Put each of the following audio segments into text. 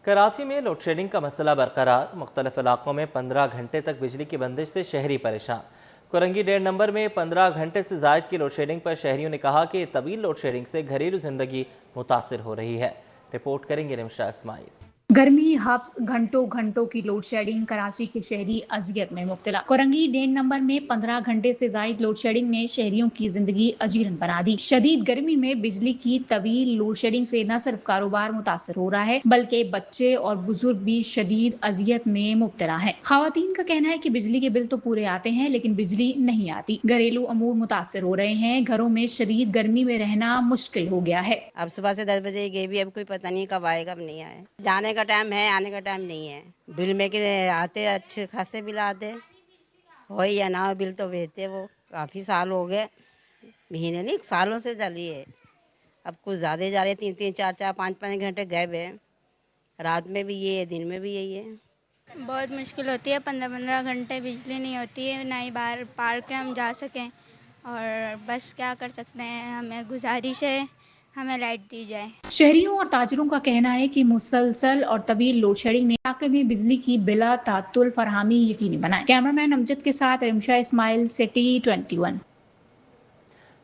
कराची में load shedding का मसला बरकरार। मुख्तलिफ इलाकों में 15 घंटे तक बिजली की बंदिश से शहरी परेशान। कोरंगी 1.5 नंबर में 15 घंटे से जायद की लोड शेडिंग पर शहरियों ने कहा कि तवील लोड शेडिंग से घरेलू जिंदगी मुतासिर हो रही है। रिपोर्ट करेंगे रिमशा इस्माइल। गर्मी हब्स घंटों घंटों की लोड शेडिंग, कराची के शहरी अजियत में मुब्तला। कोरंगी 1.5 नंबर में 15 घंटे से जायद लोड शेडिंग ने शहरियों की जिंदगी अजीरन बना दी। शदीद गर्मी में बिजली की तवील लोड शेडिंग से न सिर्फ कारोबार मुतासर हो रहा है बल्कि बच्चे और बुजुर्ग भी शदीद अजियत में मुब्तला है। खवातीन का कहना है कि बिजली के बिल तो पूरे आते हैं लेकिन बिजली नहीं आती। घरेलू अमूर मुतासर हो रहे हैं। घरों में शदीद गर्मी में रहना मुश्किल हो गया है। अब सुबह से 10 बजे गई भी, अब कोई पता नहीं कब आएगा, कब नहीं आए। जाने का टाइम है, आने का टाइम नहीं है। बिल में कि आते अच्छे खासे बिल आते हो या ना, बिल तो भेजते। वो काफ़ी साल हो गए, महीने नहीं सालों से चली है। अब कुछ ज़्यादा जा रहे, 3-3, 4-4, 5-5 घंटे गए हुए। रात में भी ये है, दिन में भी यही है। बहुत मुश्किल होती है। 15-15 घंटे बिजली नहीं होती है, ना ही बाहर पार्क हम जा सकें। और बस क्या कर सकते हैं, हमें गुजारिश है हमें लाइट दी जाए। शहरियों और ताजरों का कहना है कि मुसलसल और तवील लोड शेडिंग ने इलाके में बिजली की बिला तातुल फरहामी यकीनी बनाई। कैमरामैन अमजद के साथ Rimsha Ismail, city 21।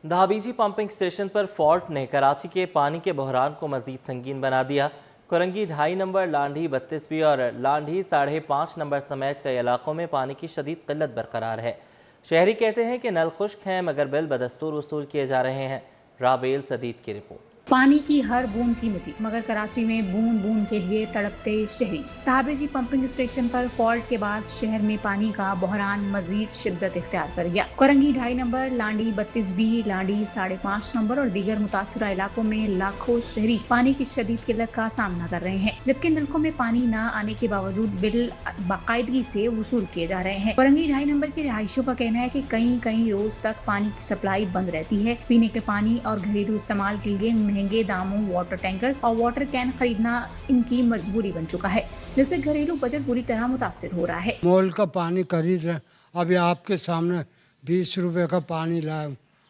Dhabeji pumping station पर फॉल्ट ने कराची के पानी के बहरान को मजीद संगीन बना दिया। कोरंगी 2.5 नंबर, लांढी 32B और लांढी 5.5 नंबर समेत कई इलाकों में पानी की शदीद किल्लत बरकरार है। शहरी कहते हैं कि नल खुश्क हैं मगर बिल बदस्तूर वसूल किए जा रहे हैं। राबेल सदीद की रिपोर्ट। पानी की हर बूंद कीमती मगर कराची में बूंद बूंद के लिए तड़पते शहरी। दहाबीजी पंपिंग स्टेशन पर फॉल्ट के बाद शहर में पानी का बहरान मजीद शिद्दत इख्तियार कर गया। Korangi 2.5 number, Landhi 32B, Landhi 5.5 number और दीगर मुतासरा इलाकों में लाखों शहरी पानी की शदीद किल्लत का सामना कर रहे हैं, जबकि नलकों में पानी न आने के बावजूद बिल बाकायदगी से वसूल किए जा रहे हैं। कोरंगी 2.5 नंबर के रिहायशियों का कहना है कि कई रोज तक पानी की सप्लाई बंद रहती है। पीने के पानी और घरेलू इस्तेमाल के लिए महंगे दामों वाटर टैंकर्स और वाटर कैन खरीदना इनकी मजबूरी बन चुका है, जिससे घरेलू बजट बुरी तरह मुतासिर हो रहा है। मोल का पानी खरीद रहे, अभी आपके सामने 20 रुपए का पानी लाया,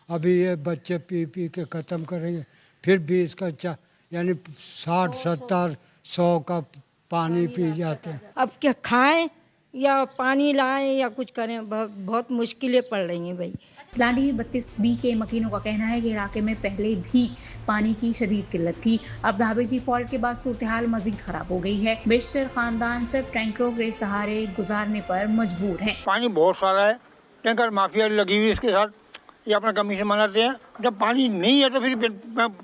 अभी ये बच्चे पी के खत्म करेंगे, फिर 20 का यानी 60-70-100 का पानी पी जाते हैं। अब क्या खाएं या पानी लाएं या कुछ करें, बहुत मुश्किलें पड़ रही हैं भाई। लांडी 32B के मकीनों का कहना है कि इलाके में पहले भी पानी की शदीद किल्लत थी। अब दहाबीजी फॉल्ट के बाद सूरत हाल मजीद खराब हो गई है। बेशतर खानदान सिर्फ टैंकरों के सहारे गुजारने पर मजबूर हैं। पानी बहुत सारा है, टैंकर माफिया लगी हुई इसके साथ, ये अपना कमीशन मनाते हैं। जब पानी नहीं है तो फिर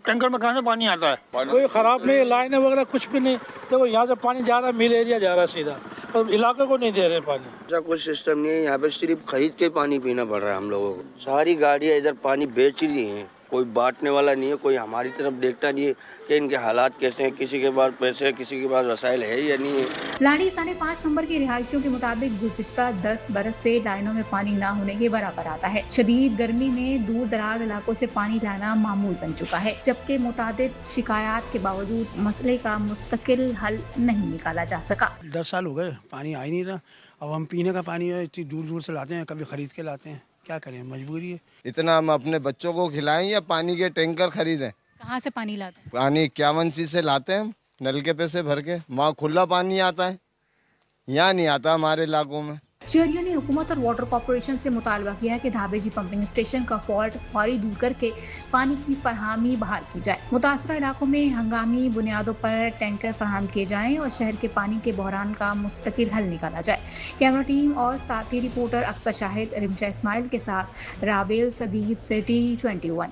टैंकर में कहाँ से पानी आता है? कोई खराब नहीं, लाइनें वगैरह कुछ भी नहीं। देखो यहाँ से पानी जा रहा है, मिल एरिया जा रहा है सीधा, और इलाके को नहीं दे रहे पानी। ऐसा कुछ सिस्टम नहीं है, यहाँ पे सिर्फ खरीद के पानी पीना पड़ रहा है हम लोगों को। सारी गाड़ियाँ इधर पानी बेच रही हैं, कोई बांटने वाला नहीं है, कोई हमारी तरफ देखता नहीं है कि इनके हालात कैसे हैं, किसी के पास पैसे, किसी के पास वसाइल है या नहीं है। लाड़ी 5.5 नंबर के रिहायशियों के मुताबिक गुज़िश्ता 10 बरस से लाइनों में पानी ना होने के बराबर आता है। शदीद गर्मी में दूर दराज इलाकों से पानी लाना मामूल बन चुका है, जबकि मुतादिद शिकायत के बावजूद मसले का मुस्तकिल हल नहीं निकाला जा सका। 10 साल हो गए, पानी आ ही नहीं रहा। अब हम पीने का पानी इतनी दूर दूर से लाते हैं, कभी खरीद के लाते हैं, क्या करें, मजबूरी है। इतना हम अपने बच्चों को खिलाएं या पानी के टैंकर खरीदें? कहाँ से पानी लाते हैं? पानी 51 से लाते हैं हम, नल के पैसे भर के। वहाँ खुला पानी आता है, यहाँ नहीं आता हमारे इलाकों में। शहरियों ने हुकूमत और वाटर कॉर्पोरेशन से मुतालबा किया है कि दहाबीजी पंपिंग स्टेशन का फॉल्ट फौरी दूर करके पानी की फरहामी बहाल की जाए। मुतासरा इलाकों में हंगामी बुनियादों पर टैंकर फराहम किए जाएं और शहर के पानी के बहरान का मुस्तकिल हल निकाला जाए। कैमरा टीम और साथी रिपोर्टर अक्सर शाहिद, रिमशा इस्माइल के साथ राबेल सदीद, सिटी 21।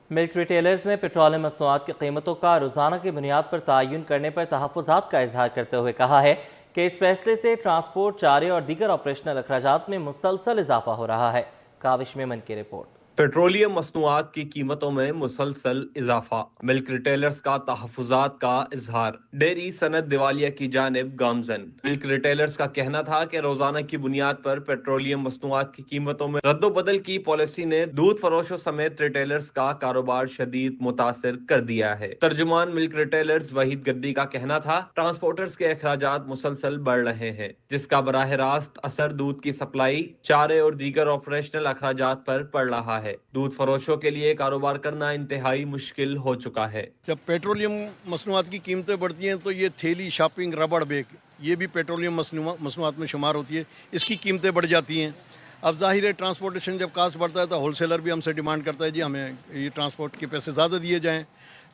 मिल्क रिटेलर्स ने पेट्रोलियम मसनूआत की कीमतों का रोज़ाना की बुनियाद पर तयन करने पर तहफ़्फ़ुज़ात का इजहार करते हुए कहा है कि इस फैसले से ट्रांसपोर्ट, चारे और दीगर ऑपरेशनल अखराजात में मुसलसल इजाफा हो रहा है। काविश मेमन की रिपोर्ट। पेट्रोलियम मसनूआत की कीमतों में मुसलसल इजाफा, मिल्क रिटेलर्स का तहफ़्फ़ुज़ात का इजहार, डेयरी सनत दिवालिया की जानिब गामजन। मिल्क रिटेलर्स का कहना था कि रोजाना की बुनियाद पर पेट्रोलियम मसनूआत की कीमतों में रद्दोबदल की पॉलिसी ने दूध फरोशों समेत रिटेलर्स का कारोबार शदीद मुतासिर कर दिया है। तर्जुमान मिल्क रिटेलर्स वहीद गद्दी का कहना था ट्रांसपोर्टर्स के अखराजात मुसलसल बढ़ रहे हैं, जिसका बराह रास्त असर दूध की सप्लाई, चारे और दीगर ऑपरेशनल अखराजात पर पड़ रहा है। है। दूध फरोशों के लिए कारोबार करना इंतहाई मुश्किल हो चुका है। जब पेट्रोलियम मसनूआत की कीमतें बढ़ती हैं तो ये थैली, शॉपिंग, रबड़ बैग, ये भी पेट्रोलियम मसनूआत में शुमार होती है, इसकी कीमतें बढ़ जाती हैं। अब जाहिर है ट्रांसपोर्टेशन जब कास्ट बढ़ता है तो होलसेलर भी हमसे डिमांड करता है जी हमें ये ट्रांसपोर्ट के पैसे ज़्यादा दिए जाएं।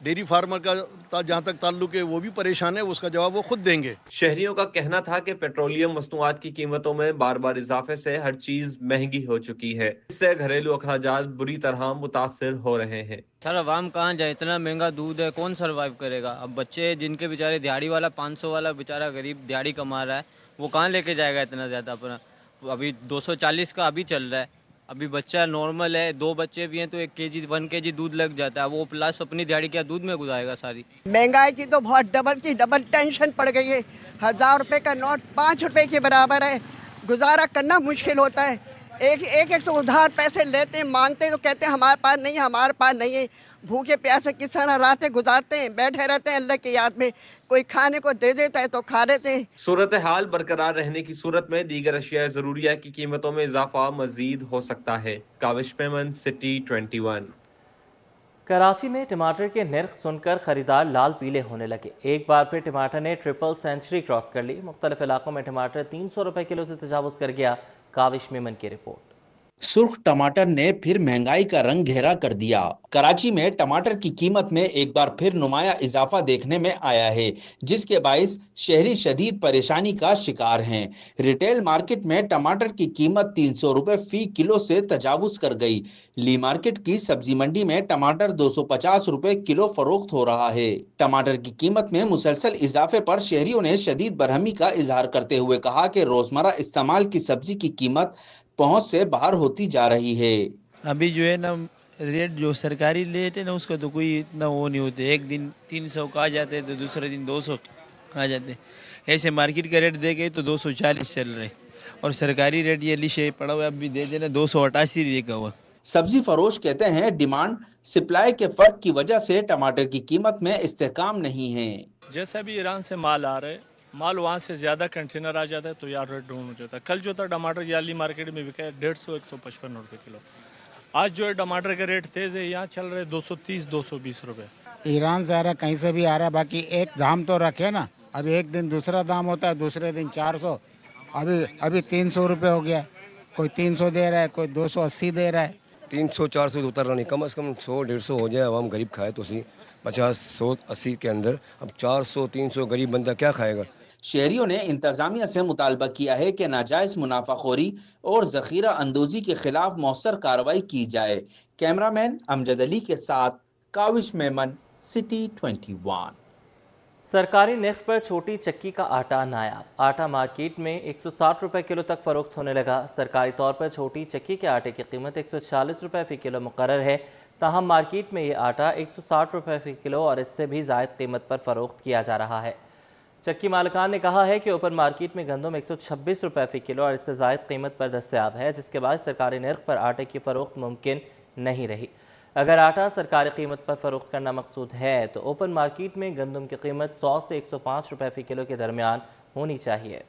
डेयरी फार्मर का जहाँ तक ताल्लुक है वो भी परेशान है, उसका जवाब वो खुद देंगे। शहरियों का कहना था कि पेट्रोलियम मसनूआत की कीमतों में बार बार इजाफे से हर चीज महंगी हो चुकी है। इससे घरेलू अखराजात बुरी तरह मुतासिर हो रहे हैं। सर अवाम कहाँ जाए, इतना महंगा दूध है, कौन सर्वाइव करेगा। अब बच्चे जिनके बेचारे दिहाड़ी वाला 500 वाला बेचारा गरीब दिहाड़ी कमा रहा है, वो कहाँ लेके जाएगा इतना ज़्यादा अपना। अभी 240 का अभी चल रहा है। अभी बच्चा नॉर्मल है, 2 बच्चे भी हैं तो 1 केजी दूध लग जाता है। वो प्लस अपनी दिहाड़ी क्या दूध में गुजारेगा सारी। महंगाई की तो बहुत डबल टेंशन पड़ गई है। 1000 रुपये का नोट 5 रुपये के बराबर है। गुजारा करना मुश्किल होता है। एक से उधार पैसे लेते हैं, मांगते हैं तो कहते हैं हमारे पास नहीं है। भूखे प्यासे किस तरह रातें गुजारते हैं, बैठे रहते हैं अल्लाह की याद में। कोई खाने को दे देता है तो खा लेते हैं। सूरत हाल बरकरार रहने की सूरत में दीगर अशिया ज़रूरिया की कीमतों में इजाफा मजीद हो सकता है। काविश मेमन, सिटी 21। कराची में टमाटर के नर्ख सुनकर खरीदार लाल पीले होने लगे। एक बार फिर टमाटर ने ट्रिपल सेंचुरी क्रॉस कर ली। मुख्तलिफ इलाकों में टमाटर 300 रुपए किलो से तजावुज़ कर गया। काविश मेमन की रिपोर्ट। सुर्ख टमाटर ने फिर महंगाई का रंग गहरा कर दिया। कराची में टमाटर की कीमत में एक बार फिर नुमाया इजाफा देखने में आया है, जिसके बाइस शहरी शदीद परेशानी का शिकार हैं। रिटेल मार्केट में टमाटर की कीमत 300 रुपए फी किलो से तजावुज कर गई। ली मार्केट की सब्जी मंडी में टमाटर 250 रुपए किलो फरोख्त हो रहा है। टमाटर की कीमत में मुसलसल इजाफे पर शहरियों ने शदीद बरहमी का इजहार करते हुए कहा कि रोजमर्रा इस्तेमाल की सब्जी की कीमत पहुंच से बाहर होती जा रही है। अभी जो है ना रेट जो सरकारी रेट है ना उसका तो कोई इतना वो नहीं होते। एक दिन 300 का आ जाते हैं तो दूसरे दिन 200 आ जाते हैं। ऐसे मार्केट का रेट देखे तो 240 चल रहे और सरकारी रेट ये लिशे पड़ा हुआ अभी दे देना 288 लिखा हुआ। सब्जी फरोश कहते हैं डिमांड सप्लाई के फर्क की वजह से टमाटर की कीमत में इस्तेहकाम नहीं है। जैसे भी ईरान से माल आ रहा है, माल वहाँ से ज़्यादा कंटेनर आ जाता है तो यार रेट डाउन हो जाता है। कल जो था टमाटर याली मार्केट में बिका है 150-155 रुपये किलो। आज जो है टमाटर का रेट तेज़ है, यहाँ चल रहे 230-220 रुपये। ईरान से आ रहा है, कहीं से भी आ रहा है, बाकी एक दाम तो रखे ना। अभी एक दिन दूसरा दाम होता है, दूसरे दिन 400, अभी 300 रुपये हो गया। कोई 300 दे रहा है, कोई 280 दे रहा है। 300-400 उतर रहा नहीं, कम से कम 100-150 हो जाए। आवाम गरीब खाए तो सी 50-100-80 के अंदर। अब 400-300 गरीब बंदा क्या खाएगा। शहरियों ने इंतजामिया से मुतालबा किया है कि नाजायज मुनाफाखोरी और जखीरा अंदोजी के खिलाफ मौसर कार्रवाई की जाए। कैमरामैन अमजद अली के साथ काविश मेमन, सिटी 21। सरकारी नर्ख पर छोटी चक्की का आटा नायाब। आटा मार्केट में 160 रुपए किलो तक फरोख्त होने लगा। सरकारी तौर पर छोटी चक्की के आटे की कीमत 140 रुपए फी किलो मुकर्रर है। ताहम मार्केट में ये आटा 160 रुपए फी किलो और इससे भी ज़ायद कीमत पर फरोख्त किया जा रहा है। चक्की मालिकान ने कहा है कि ओपन मार्केट में गंदम 126 रुपए फी किलो और इससे ज़ायद कीमत पर दस्तयाब है, जिसके बाद सरकारी नर्ख पर आटे की फ़रोख्त मुमकिन नहीं रही। अगर आटा सरकारी कीमत पर फ़रोख्त करना मकसूद है तो ओपन मार्केट में गंदम की कीमत 100 से 105 रुपए फी किलो के दरमियान होनी चाहिए।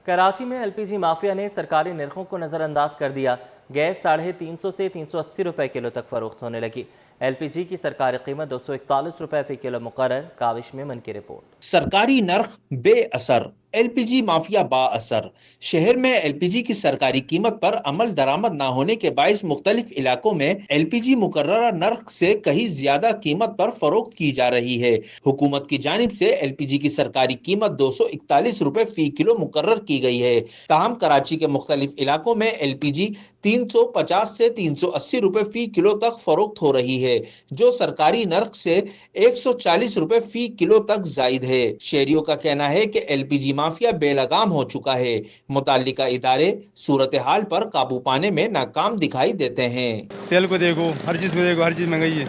कराची में LPG माफिया ने सरकारी नर्खों को नज़रअंदाज कर दिया। गैस 350 से 380 रुपए किलो तक फरोख्त होने लगी। LPG की सरकारी कीमत 241 रुपए फी किलो मुकर्रर। काविश मेमन की रिपोर्ट। सरकारी नर्ख बेअसर, LPG माफिया बाअसर। शहर में LPG की सरकारी कीमत पर अमल दरामद न होने के बाइस मुख्तलिफ इलाकों में LPG मुकर्ररा नर्ख से कहीं ज्यादा कीमत पर फरोख्त की जा रही है। हुकूमत की जानिब से LPG की सरकारी कीमत 241 रुपए फी किलो मुकर्रर की गई है। ताहम कराची के मुख्तलिफ इलाकों में LPG 350 से 380 रुपए फी किलो तक फरोख्त हो रही है, जो सरकारी नर्ख से 140 रुपए फी किलो तक जायद है। शहरियों का कहना है कि LPG माफिया बेलगाम हो चुका है। मुताल्लिका इदारे सूरत हाल पर काबू पाने में नाकाम दिखाई देते हैं। तेल को देखो, हर चीज़ को देखो, हर चीज़ महंगाई है,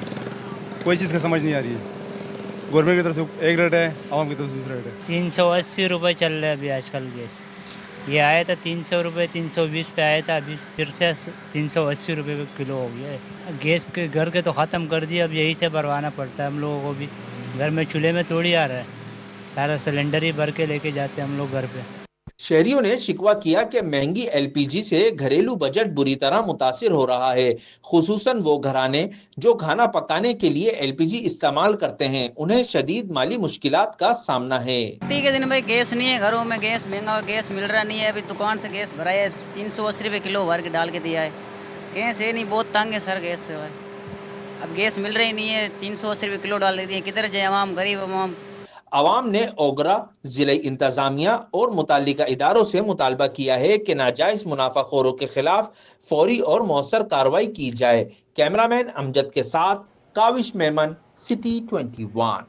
कोई चीज़ का समझ नहीं आ रही है। गवर्नमेंट की तरफ से एक रेट है, आवाम की तरफ से दूसरा रेट है। 380 रुपये चल रहा है अभी आजकल गैस। ये आया था 300 रुपये, 320 पे आया था, अभी फिर से 380 रुपये किलो हो गया है। गैस के घर के तो ख़त्म कर दिया, अब यही से भरवाना पड़ता है हम लोगों को भी। घर में चूल्हे में थोड़ी आ रहा है, सारा सिलेंडर ही भर के लेके जाते हैं हम लोग घर पे। शहरियों ने शिकवा किया कि महंगी एलपीजी से घरेलू बजट बुरी तरह मुतासिर हो रहा है। खुसूसन वो घराने जो खाना पकाने के लिए एलपीजी इस्तेमाल करते हैं, उन्हें शदीद माली मुश्किलात का सामना है। छुट्टी के दिन भाई गैस नहीं है, घरों में गैस महंगा गैस मिल रहा नहीं है। अभी दुकान से गैस भरा है, 380 रुपये किलो भर के डाल के दिया है। गैस है नहीं, बहुत तंग है सर गैस से। अब गैस मिल रही नहीं है, 380 रुपये किलो डाल देती है। किधर जाए अवाम, गरीब अवाम। अवाम ने ओगरा जिला इंतजामिया और मुताल्लिका इदारों से मुतालबा किया है कि नाजायज मुनाफाखोरों के खिलाफ फौरी और मौसर कार्रवाई की जाए। कैमरामैन अमजद के साथ Kavish Memon, city 21।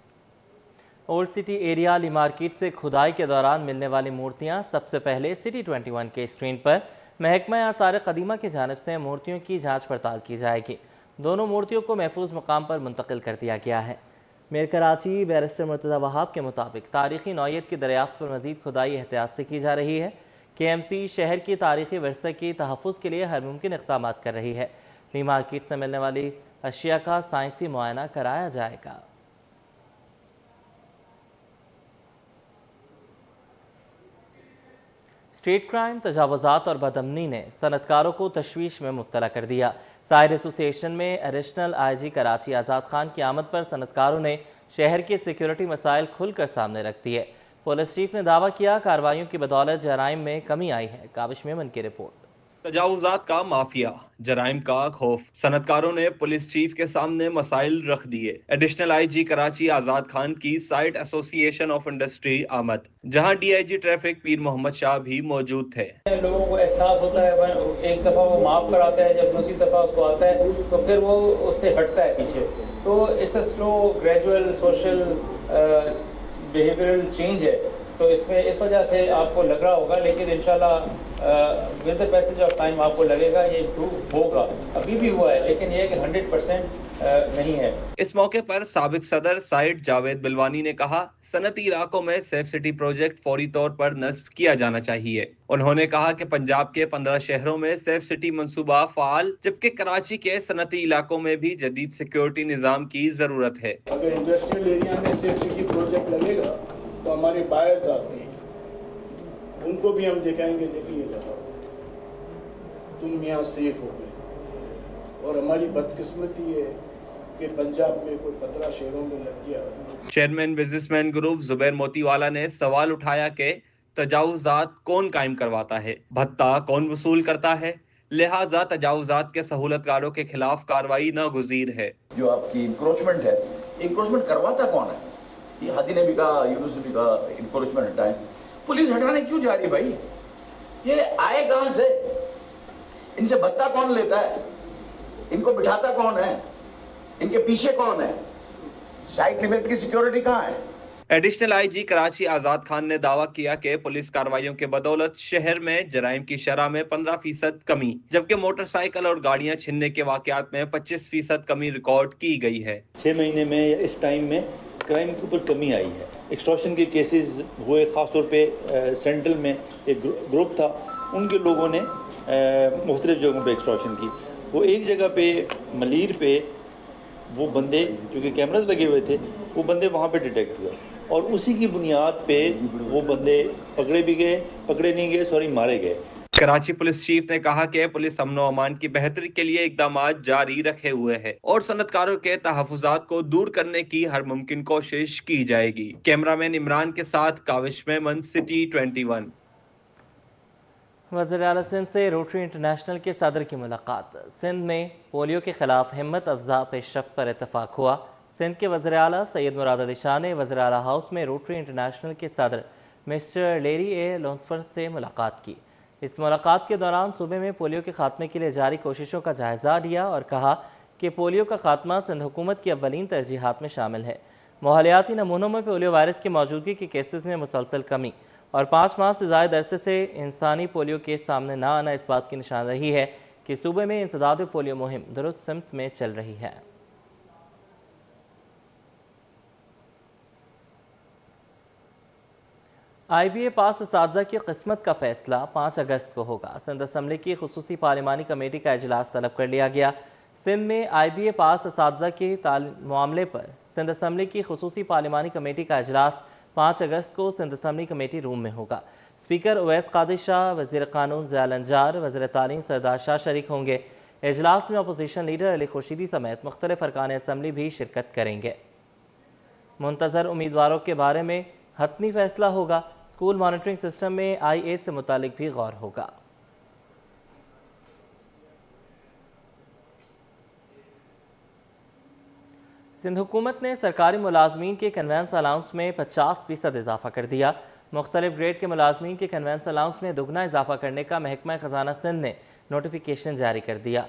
Old city area Ali market से खुदाई के दौरान मिलने वाली मूर्तियां सबसे पहले सिटी 21 के स्क्रीन पर महकमा आसार कदीमा की जानिब से मूर्तियों की जांच पड़ताल की जाएगी। दोनों मूर्तियों को महफूज मकाम पर मुंतकिल कर दिया गया है। मेयर कराची बैरिस्टर मुर्तज़ा वहाब के मुताबिक तारीखी नौयत की दरियाफ्त पर मज़ीद खुदाई एहतियात से की जा रही है। KMC शहर की तारीखी विरसे की तहफ़्फ़ुज़ के लिए हर मुमकिन इक़दाम कर रही है। ली मार्केट से मिलने वाली अशिया का साइंसी मुआयना कराया जाएगा। स्ट्रीट क्राइम, तजावुज़ात और बदअमनी ने सनतकारों को तशवीश में मुब्तला कर दिया। साहिर एसोसिएशन में एडिशनल IG कराची आज़ाद खान की आमद पर सनतकारों ने शहर के सिक्योरिटी मसाइल खुलकर सामने रख दिए। पुलिस चीफ ने दावा किया कार्रवाइयों की बदौलत जराइम में कमी आई है। काविश मेमन की रिपोर्ट। तजावुज़ात का माफिया, जराइम का खौफ, सनतकारों ने पुलिस चीफ के सामने मसाइल रख दिए। एडिशनल IG कराची आज़ाद खान की साइट एसोसिएशन ऑफ इंडस्ट्री आमद, जहां DIG ट्रैफिक पीर मोहम्मद शाह भी मौजूद थे। लोगों को एहसास होता है, एक दफ़ा वो माफ़ कराता है, जब दूसरी दफ़ा उसको आता है तो फिर वो उससे हटता है पीछे। तो it's a slow gradual social behavioural change है। तो इसमें इस वजह से आपको लग रहा होगा, लेकिन इंशाल्लाह with the passage of time आपको लगेगा ये इम्प्रूव होगा। अभी भी हुआ है, लेकिन ये कि 100% नहीं है। इस मौके पर साबिक सदर साइट जावेद बिलवानी ने कहा, सनती इलाकों में सेफ सिटी प्रोजेक्ट फौरी तौर पर नस्ब किया जाना चाहिए। उन्होंने कहा कि पंजाब के 15 शहरों में सेफ सिटी मंसूबा फाल, जबकि कराची के सनती इलाकों में भी जदीद सिक्योरिटी निज़ाम की जरूरत है। अगर इंडस्ट्रियल एरिया में सेफ सिटी प्रोजेक्ट लगेगा तो हमारे बायर्स आते हैं, उनको भी हम दिखाएंगे, देखिए तुम यहाँ सेफ हो गए। और हमारी बदकिस्मती है कि पंजाब में कोई 15 शहरों में लग गया। Chairman businessman group Zubair Motiwala ने सवाल उठाया कि तजावुज़ात कौन कायम करवाता है, भत्ता कौन वसूल करता है, लिहाजा तजावुज़ात के सहूलतकारों के खिलाफ कार्रवाई नागुज़ीर है। जो आपकी इंक्रोचमेंट है, इंक्रोचमेंट करवाता कौन है? ये हादी ने भी कहा, यूनुस ने भी कहा, इंक्रोचमेंट हटाएं। पुलिस हटाने क्यों जा रही भाई? ये आए कहाँ से? इनसे भत्ता कौन लेता है? इनको बिठाता कौन है? इनके पीछे कौन है? साइट लिमिट की सिक्योरिटी कहाँ है? एडिशनल IG कराची आज़ाद खान ने दावा किया कि पुलिस कार्रवाइयों के बदौलत शहर में जराइम की शरह में 15% कमी, जबकि मोटरसाइकिल और गाड़ियां छीनने के वाकयात में 25% कमी रिकॉर्ड की गई है। 6 महीने में या इस टाइम में क्राइम के ऊपर कमी आई है। एक्सटॉर्शन के केसेस हुए, ख़ासतौर पे सेंट्रल में एक ग्रुप था, उनके लोगों ने मुख्तलिफ जगहों पे एक्सटॉर्शन की। वो एक जगह पे मलीर पे वो बंदे, क्योंकि कैमरास लगे हुए थे, वो बंदे वहाँ पे डिटेक्ट हुए और उसी की बुनियाद पे वो बंदे पकड़े नहीं गए, मारे गए। कराची पुलिस चीफ ने कहा कि पुलिस अमन व अमान की बेहतरी के लिए इकदामात जारी रखे हुए है और सनतकारों के तहफ़्फ़ुज़ात को दूर करने की हर मुमकिन कोशिश की जाएगी। कैमरामैन इमरान के साथ काविश मेमन, सिटी 21। वज़ीर आला सिंध से रोटरी इंटरनेशनल के सदर की मुलाकात। सिंध में पोलियो के खिलाफ हिम्मत अफजा पेशरफ्त पर इत्तफाक हुआ। सिंध के वज़ीर आला सैयद मुराद अली शाह ने वज़ीर आला हाउस में रोटरी इंटरनेशनल के सदर मिस्टर लेरी ए लॉन्सफर्ड से मुलाकात की। इस मुलाकात के दौरान सूबे में पोलियो के खात्मे के लिए जारी कोशिशों का जायज़ा लिया और कहा कि पोलियो का खात्मा सिंध हुकूमत की अव्वलीन तरजीहात में शामिल है। माहौलियाती नमूनों में पोलियो वायरस की मौजूदगी के केसेस में मुसलसल कमी और 5 माह से ज़ायद अरसे से इंसानी पोलियो केस सामने न आना इस बात की निशान रही है कि सूबे में इंसदाद पोलियो मुहिम दुरुस्त सिमत में चल रही है। IBA पास असातिज़ा की किस्मत का फैसला 5 अगस्त को होगा। सिंध असम्बली की खुसूसी पार्लिमानी कमेटी का इजलास तलब कर लिया गया। सिंध में IBA पास असातिज़ा के मामले पर सिंध असम्बली की खुसूसी पार्लिमानी कमेटी का इजलास 5 अगस्त को सिंध असम्बली कमेटी रूम में होगा। स्पीकर ओवैस कादिर शाह, वज़ीर कानून ज़िया अंजार, वज़ीर तालीम सरदार शाह शरीक होंगे। इजलास में अपोजिशन लीडर अली खुर्शीदी समेत मुख्तलिफ अरकान असम्बली भी शिरकत करेंगे। मुंतज़र उम्मीदवारों के बारे में हतमी फैसला होगा। स्कूल मॉनिटरिंग सिस्टम में IA से मुतालिक भी गौर होगा। सिंध हुकूमत ने सरकारी मुलाजमीन के कन्वेंस अलाउंस में 50% इजाफा कर दिया। मुख्तलिफ ग्रेड के मुलाजमीन के कन्वेंस अलाउंस में दुगना इजाफा करने का महकमा खजाना सिंध ने नोटिफिकेशन जारी कर दिया।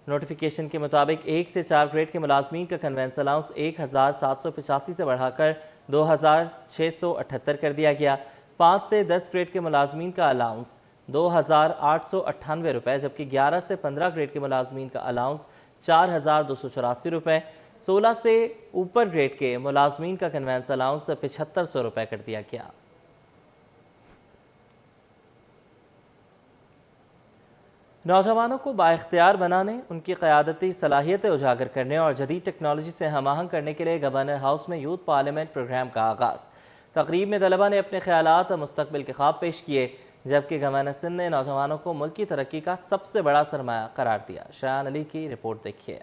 नोटिफिकेशन के मुताबिक 1 से 4 ग्रेड के मुलाजमीन का कन्वेंस अलाउंस 1785 से बढ़ाकर 2678 कर दिया गया। 5 से 10 ग्रेड के मुलाजमीन का अलाउंस 2898 रुपये, जबकि 11 से 15 ग्रेड के मुलाजमीन का अलाउंस 4284 रुपये। 16 से ऊपर ग्रेड के मुलाजमीन का कन्वेंस अलाउंस 7500 रुपये कर दिया गया। नौजवानों को बाइख्तियार बनाने, उनकी क़यादती सलाहियतें उजागर करने और जदीद टेक्नोलॉजी से हम आहंग करने के लिए गवर्नर हाउस में यूथ पार्लियामेंट प्रोग्राम का आगाज़। तकरीब में तलबा ने अपने ख्यालात और मुस्तकबिल के ख्वाब पेश किए, जबकि गवर्नर सिंध ने नौजवानों को मुल्क की तरक्की का सबसे बड़ा सरमाया करार दिया। शायान अली की रिपोर्ट देखिए।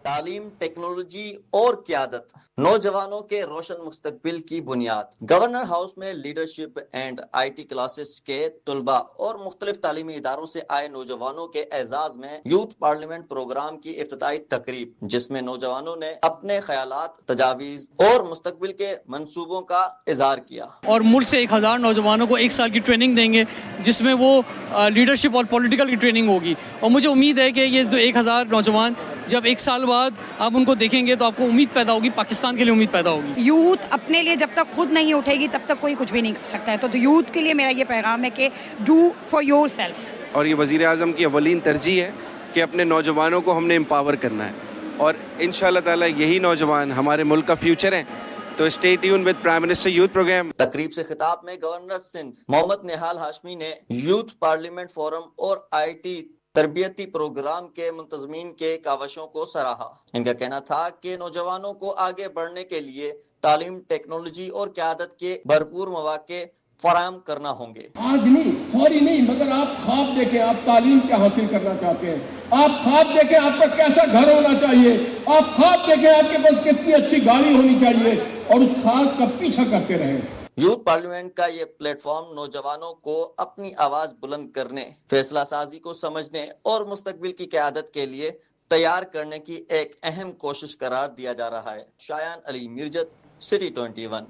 तालीम, टेक्नोलॉजी और क़यादत नौजवानों के रोशन मुस्तकबिल की बुनियाद। गवर्नर हाउस में लीडरशिप एंड IT क्लासेस के तलबा और मुख्तलिफ तालीमी इदारों से आए नौजवानों के एजाज में यूथ पार्लियामेंट प्रोग्राम की इफ्तिताई तकरीब, जिसमें नौजवानों ने अपने ख्यालात, तजावीज़ और मुस्तकबिल के मंसूबों का इजहार किया। और मुल्क से 1000 नौजवानों को 1 साल की ट्रेनिंग देंगे, जिसमें वो लीडरशिप और पॉलिटिकल की ट्रेनिंग होगी। और मुझे उम्मीद है कि ये 1000 नौजवान जब 1 साल बाद आप उनको देखेंगे तो आपको उम्मीद पैदा होगी, पाकिस्तान के लिए उम्मीद पैदा होगी। यूथ अपने लिए जब तक खुद नहीं उठेगी तब तक कोई कुछ भी नहीं कर सकता है। तो यूथ के लिए मेरा ये पैगाम है कि डू फॉर योर सेल्फ। और ये वज़ीर आज़म की अवलीन तरजीह है कि अपने नौजवानों को हमने एम्पावर करना है, और इंशाअल्लाह ताला यही नौजवान हमारे मुल्क का फ्यूचर है। तो stay tune with prime minister youth programme. तकरीब से खिताब में गवर्नर सिंध मोहम्मद निहाल हाशमी ने यूथ पार्लियामेंट फोरम और IT तरबियती प्रोग्राम के मुंतजमीन के कावशों को सराहा। इनका कहना था कि नौजवानों को आगे बढ़ने के लिए तालीम, टेक्नोलॉजी और क़यादत के भरपूर मौके फराहम करना होंगे। आज नहीं, फौरी नहीं, मगर आप ख्वाब देखें, आप तालीम क्या हासिल करना चाहते हैं, आप ख्वाब देखें आपका कैसा घर होना चाहिए, आप ख्वाब देखें आपके पास कितनी अच्छी गाड़ी होनी चाहिए, और उस ख्वाब का पीछा करते रहें। यूथ पार्लियामेंट का ये प्लेटफॉर्म नौजवानों को अपनी आवाज बुलंद करने, फैसला साजी को समझने और मुस्तकबिल की क़यादत के लिए तैयार करने की एक अहम कोशिश करार दिया जा रहा है। शायान अली, मिर्जत, सिटी 21।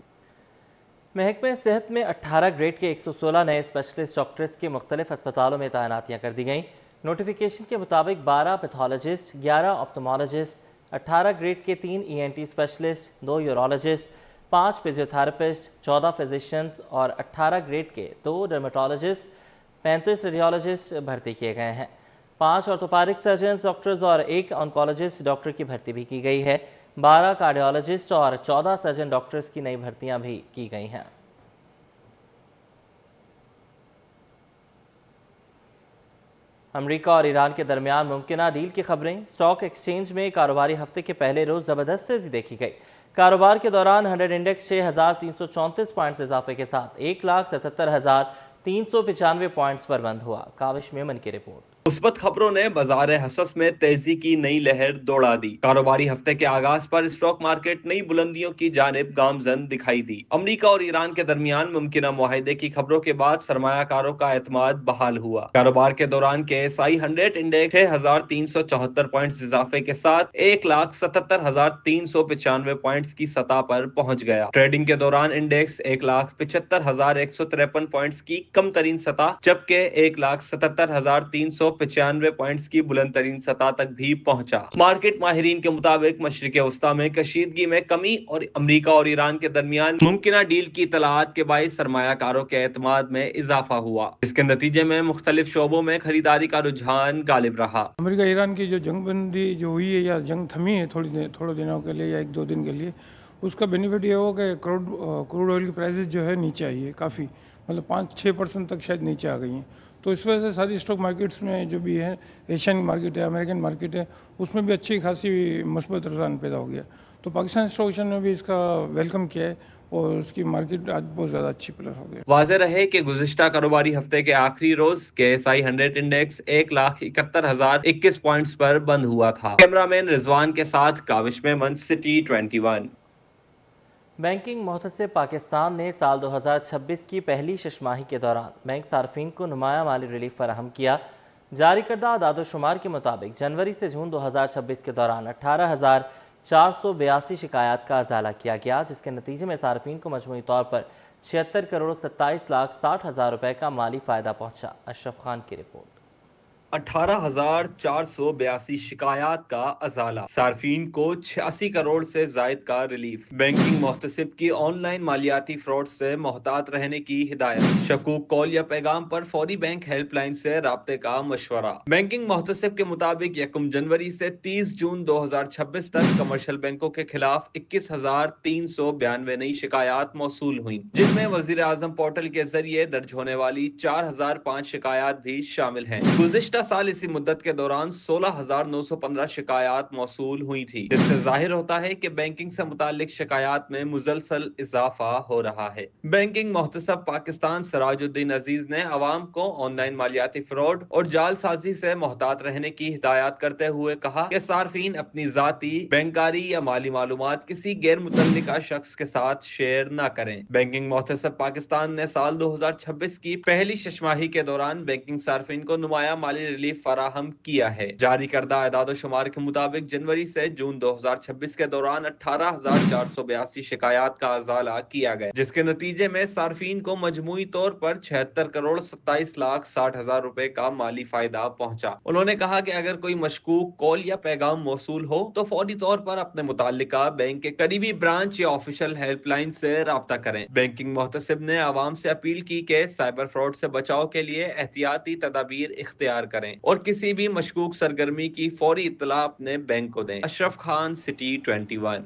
महकमे सेहत में 18 ग्रेड के 116 नए स्पेशलिस्ट डॉक्टर्स की मुख्तलिफ अस्पतालों में तैनातियाँ कर दी गईं। नोटिफिकेशन के मुताबिक 12 पैथोलॉजिस्ट, 11 ऑप्थोमोलॉजिस्ट, 18 ग्रेड के 3 ENT specialist, 2 urologist, 5 physiotherapist, 14 physicians और 18 ग्रेड के 2 डर्मेटोलॉजिस्ट, 35 रेडियोलॉजिस्ट भर्ती किए गए हैं। 5 ऑर्थोपेडिक सर्जन डॉक्टर्स और 1 ऑन्कोलॉजिस्ट डॉक्टर की भर्ती भी की गई है। 12 कार्डियोलॉजिस्ट और 14 सर्जन डॉक्टर्स की नई भर्तियां भी की गई हैं। अमेरिका और ईरान के दरमियान मुमकिन डील की खबरें। स्टॉक एक्सचेंज में कारोबारी हफ्ते के पहले रोज जबरदस्त तेजी देखी गई। कारोबार के दौरान 100 इंडेक्स 6334 पॉइंट्स इजाफे के साथ 1,77,395 पॉइंट्स पर बंद हुआ। काविश मेमन की रिपोर्ट। मुस्बत खबरों ने बाजार हसस में तेजी की नई लहर दौड़ा दी। कारोबारी हफ्ते के आगाज पर स्टॉक मार्केट नई बुलंदियों की जानिब गामजन दिखाई दी। अमेरिका और ईरान के दरमियान मुमकिन मुआहिदे की खबरों के बाद सरमायाकारों का एतमाद बहाल हुआ। कारोबार के दौरान KSI 100 इंडेक्स 6,374 पॉइंट्स इजाफे के साथ 1,77,395 पॉइंट्स की सतह पर पहुंच गया। ट्रेडिंग के दौरान इंडेक्स 1,75,153 पॉइंट्स की कम तरीन सतह, जबकि 1,77,395 पॉइंट्स की बुलंद तरीन सतह तक भी पहुंचा। मार्केट माहिरीन के मुताबिक मशरिक वस्ता में कशीदगी में कमी और अमेरिका और ईरान के दरमियान मुमकिन डील की इतलात के बाइस सरमायाकारों के एतमाद में इजाफा हुआ। इसके नतीजे में मुख्तलिफ शोबों में खरीदारी का रुझान गालिब रहा। अमेरिका ईरान की जो जंगबंदी जो हुई है या जंग थमी है थोड़े दिनों के लिए या 1-2 दिन के लिए, उसका बेनिफिट ये हो कि क्रूड ऑयल की प्राइसेस जो है नीचे आई है काफ़ी, मतलब 5-6% तक शायद नीचे आ गई हैं। तो इस वजह से सारी स्टॉक मार्केट्स में जो भी है, एशियन मार्केट है, अमेरिकन मार्केट है, उसमें भी अच्छी खासी मुस्बत रुझान पैदा हो गया। तो पाकिस्तान स्टॉक एक्सचेंज ने भी इसका वेलकम किया है और उसकी मार्केट आज बहुत ज़्यादा अच्छी प्लस हो गई। वाज़ेह रहे कि गुज़िश्ता कारोबारी हफ्ते के आखिरी रोज KSI 100 इंडेक्स 1,71,021 पॉइंट्स पर बंद हुआ था। कैमरामैन रिजवान के साथ काविश मेमन, सिटी 21। बैंकिंग मुहतसिब पाकिस्तान ने साल 2026 की पहली छमाही के दौरान बैंक सार्फिन को नुमाया माली रिलीफ फराहम किया। जारी करदा आदादोशुमार के मुताबिक जनवरी से जून 2026 के दौरान 18,482 शिकायत का अजाला किया गया, जिसके नतीजे में सार्फिन को मजमूई तौर पर 76,27,60,000 रुपए का माली फ़ायदा पहुंचा। अशरफ खान की रिपोर्ट। 18,482 शिकायत का अजाला, सार्फिन को 86 करोड़ से जायद का रिलीफ। बैंकिंग मुहतसिब की ऑनलाइन मालियाती फ्रॉड से मोहतात रहने की हिदायत। शकूक कॉल या पैगाम पर फौरी बैंक हेल्पलाइन से राब्ते का मशवरा। बैंकिंग मुहतसिब के मुताबिक 1 जनवरी से 30 जून 2026 तक कमर्शियल बैंकों के खिलाफ 21,392 नई शिकायत मौसूल हुई, जिनमें वजीर आजम पोर्टल के जरिए दर्ज होने वाली 4,005 शिकायत भी शामिल हैं। गुज़िश्ता साल इसी मुद्दत के दौरान 16,915 शिकायत मौसूल हुई थी, जिससे जाहिर होता है कि बैंकिंग से मुताल्लिक शिकायत में मुसलसल इजाफा हो रहा है। बैंकिंग मुहतसिब पाकिस्तान सिराजुद्दीन अजीज ने अवाम को ऑनलाइन मालियाती फ्रॉड और जालसाजी से मोहतात रहने की हिदायत करते हुए कहा कि सार्फिन अपनी जाती, बैंकारी या माली मालूमात किसी गैर मुतल्लिका शख्स के साथ शेयर न करें। बैंकिंग मुहतसिब पाकिस्तान ने साल 2026 की पहली छमाही के दौरान बैंकिंग सार्फिन को नुमाया माली रिलीफ फराहम किया है। जारी करदा आदाद शुमार के मुताबिक जनवरी से जून 2026 के दौरान 18,482 शिकायत का अजाला किया गया, जिसके नतीजे में सार्फिन को मजमूई तौर पर 76,27,60,000 रुपए का माली फायदा पहुंचा। उन्होंने कहा कि अगर कोई मशकूक कॉल या पैगाम मौसूल हो तो फौरी तौर पर अपने मुताल्लिका बैंक के करीबी ब्रांच या ऑफिशियल हेल्पलाइन से राब्ता करें। बैंकिंग मुहतसिब ने आवाम से अपील की कि साइबर फ्रॉड से बचाव के लिए एहतियाती तदाबीर इख्तियार करें और किसी भी मशकूक सरगर्मी की फौरी इत्तला अपने बैंक को दें। अशरफ खान, सिटी 21।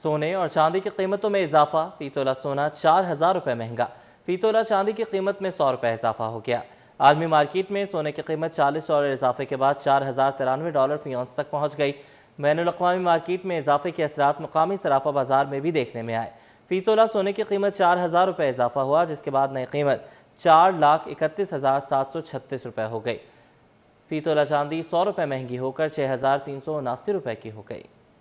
सोने और चांदी की कीमतों में इजाफा। फी तोला सोना 4,000 रुपये महंगा। फी तोला चांदी की कीमत में 100 रुपये इजाफा हो गया। आलमी मार्केट में सोने की कीमत $40 इजाफे के बाद $4,093 फी औंस तक पहुँच गई। बैनुल अक़वामी मार्केट में इजाफे के असरात मुकामी सराफा बाजार में भी देखने में आए। फी तोला सोने की कीमत 4,000 रुपये इजाफा हुआ, जिसके बाद नई कीमत 4,31,736 रुपये हो गई। फी तोला चांदी 100 रुपये महंगी होकर 6,379 रुपये की हो गई।